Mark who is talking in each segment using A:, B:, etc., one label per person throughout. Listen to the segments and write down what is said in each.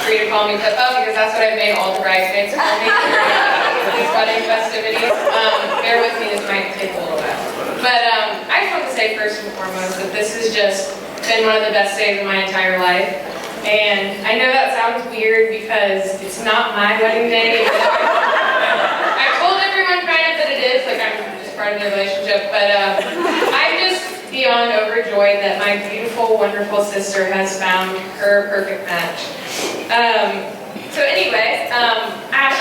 A: free to call me Pippa because that's what I've made all the bridesmaids call me during these wedding festivities. Bear with me, this might take a little while. But I just want to say first and foremost that this has just been one of the best days of my entire life. And I know that sounds weird because it's not my wedding day. I've told everyone kind of that it is, like I'm just part of the relationship, but I'm just beyond overjoyed that my beautiful, wonderful sister has found her perfect match. So anyway, Ash,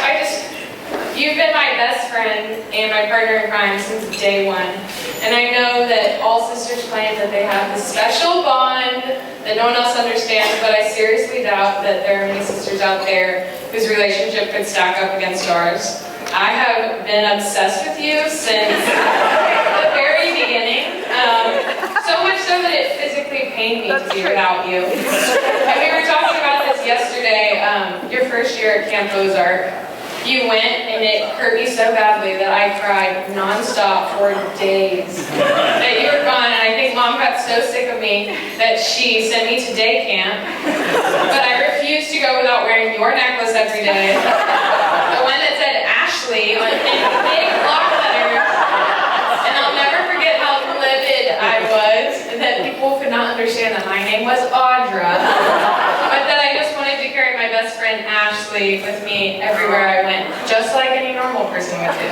A: you've been my best friend and my partner in crime since day one. And I know that all sisters claim that they have this special bond that no one else understands, but I seriously doubt that there are many sisters out there whose relationship could stack up against ours. I have been obsessed with you since the very beginning, so much so that it physically pained me to be without you. And we were talking about this yesterday, your first year at Camp Ozark. You went and it hurt me so badly that I cried nonstop for days that you were gone, and I think Mom got so sick of me that she sent me to day camp, but I refused to go without wearing your necklace every day. The one that said Ashley on big block letters, and I'll never forget how livid I was that people could not understand that my name was Audj, but that I just wanted to carry my best friend Ashley with me everywhere I went, just like any normal person would do.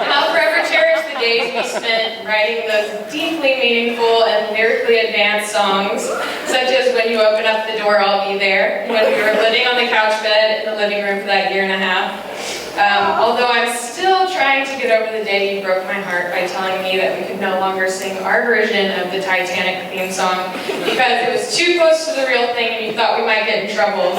A: And I'll forever cherish the days we spent writing those deeply meaningful and lyrically advanced songs, such as When You Open Up the Door, I'll Be There, when we were living on the couch bed in the living room for that year and a half. Although I'm still trying to get over the day you broke my heart by telling me that we could no longer sing our version of the Titanic theme song because it was too close to the real thing and you thought we might get in trouble.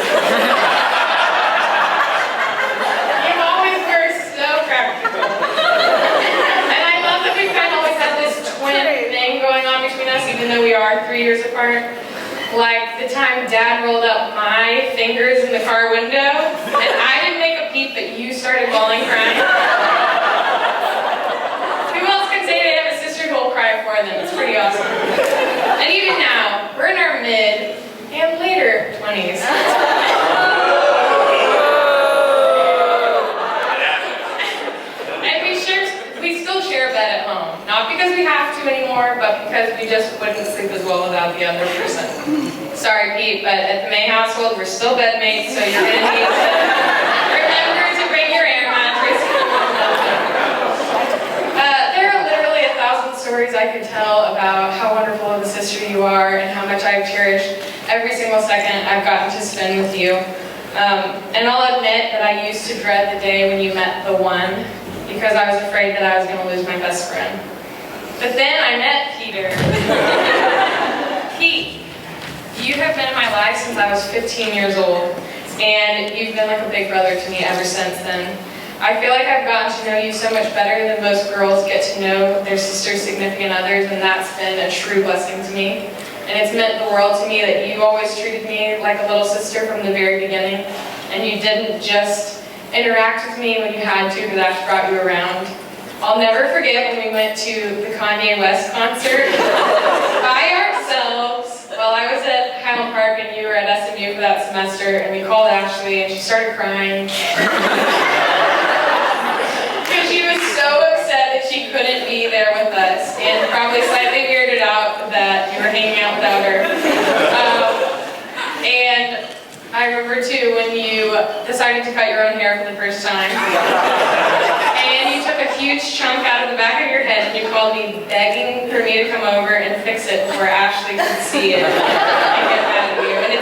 A: You always were so practical. And I love that we've kind of always had this twin thing going on between us, even though we are 3 years apart. Like the time Dad rolled up my fingers in the car window, and I didn't make a peep, but you started bawling crying. Who else can say they have a sister who will cry for them? It's pretty awesome. And even now, we're in our mid and later 20s. And we still share a bed at home. Not because we have to anymore, but because we just wouldn't sleep as well without the other person. Sorry, Pete, but at the May household, we're still bedmates, so you're going to need to remember to bring your air mattress. There are literally 1,000 stories I could tell about how wonderful of a sister you are and how much I've cherished every single second I've gotten to spend with you. And I'll admit that I used to dread the day when you met the one, because I was afraid that I was going to lose my best friend. But then I met Peter. Pete, you have been in my life since I was 15 years old, and you've been like a big brother to me ever since then. I feel like I've gotten to know you so much better than most girls get to know their sister's significant others, and that's been a true blessing to me. And it's meant the world to me that you always treated me like a little sister from the very beginning, and you didn't just interact with me when you had to, because Ash brought you around. I'll never forget when we went to the Kanye West concert by ourselves while I was at Highland Park and you were at SMU for that semester, and we called Ashley and she started crying. Because she was so upset that she couldn't be there with us and probably slightly weirded out that you were hanging out without her. And I remember too when you decided to cut your own hair for the first time. And you took a huge chunk out of the back of your head and you called me begging for me to come over and fix it before Ashley could see it and get mad at you. And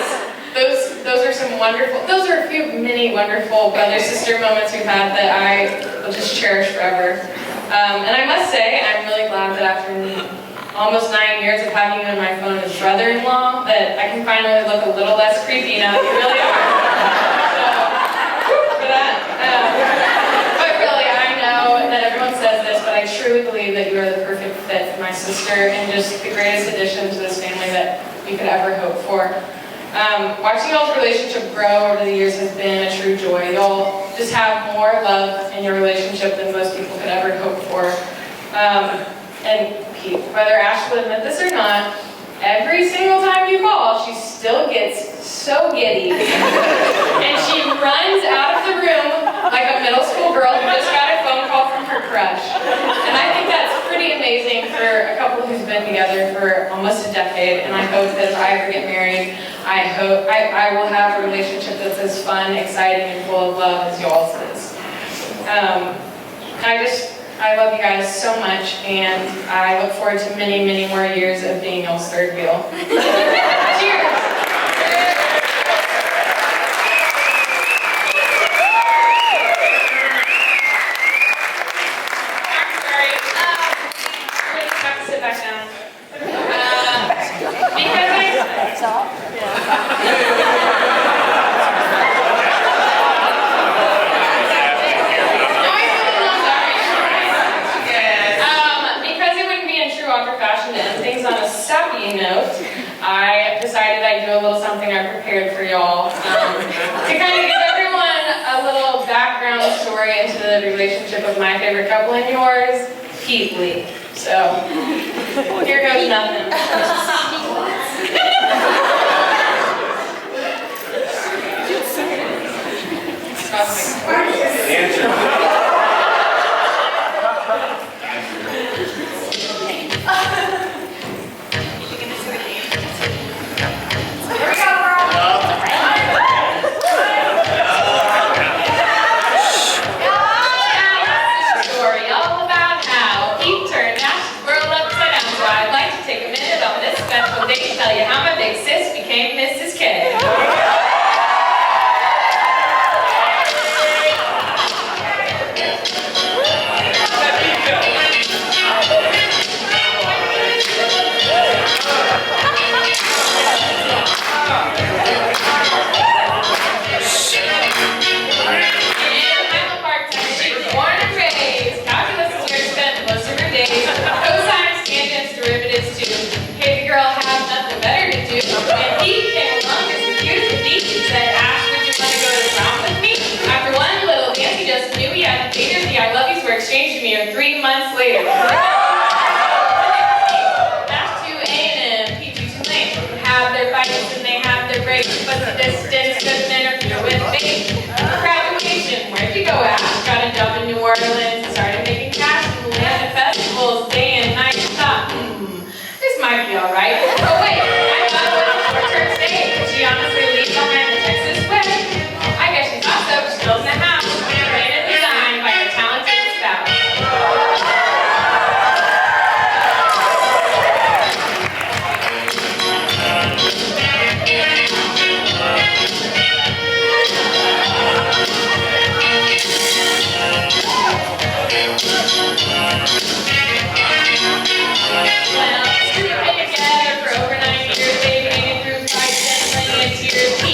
A: those are some wonderful, those are a few many wonderful brother-sister moments we've had that I will just cherish forever. And I must say, I'm really glad that after almost 9 years of having you in my phone as brother-in-law, that I can finally look a little less creepy now that you really are. So, for that. But really, I know that everyone says this, but I truly believe that you are the perfect fit for my sister and just the greatest addition to this family that we could ever hope for. Watching y'all's relationship grow over the years has been a true joy. Y'all just have more love in your relationship than most people could ever hope for. And Pete, whether Ash will admit this or not, every single time you call, she still gets so giddy. And she runs out of the room like a middle school girl who just got a phone call from her crush. And I think that's pretty amazing for a couple who's been together for almost a decade. And I hope that if I ever get married, I hope I will have a relationship that's as fun, exciting, and full of love as y'all's is. I love you guys so much, and I look forward to many, many more years of being y'all's third wheel. Cheers! Sit back down. Because it wouldn't be in true Audj fashion to end things on a sappy note, I decided I'd do a little something I prepared for y'all to kind of give everyone a little background story into the relationship of my favorite couple and yours, Keithley. So, here goes nothing. Tell you how my big sis became Mrs. K. Exchanged me 3 months later. Back to A&M, P2 Tulane. Have their fights and they have their breaks, but the distance doesn't interfere with fate. Graduation, where'd you go, Ash? Got a job in New Orleans, started making cash in the land of festivals, day and night. Thought, this might be alright. Oh wait, I thought it was a short-term stay. Could she honestly leave behind the Texas way? I guess she thought so, she built in a house, trained and designed by her talented spouse. Well, we've been together for over 9 years, baby, and through fights and plenty of tears.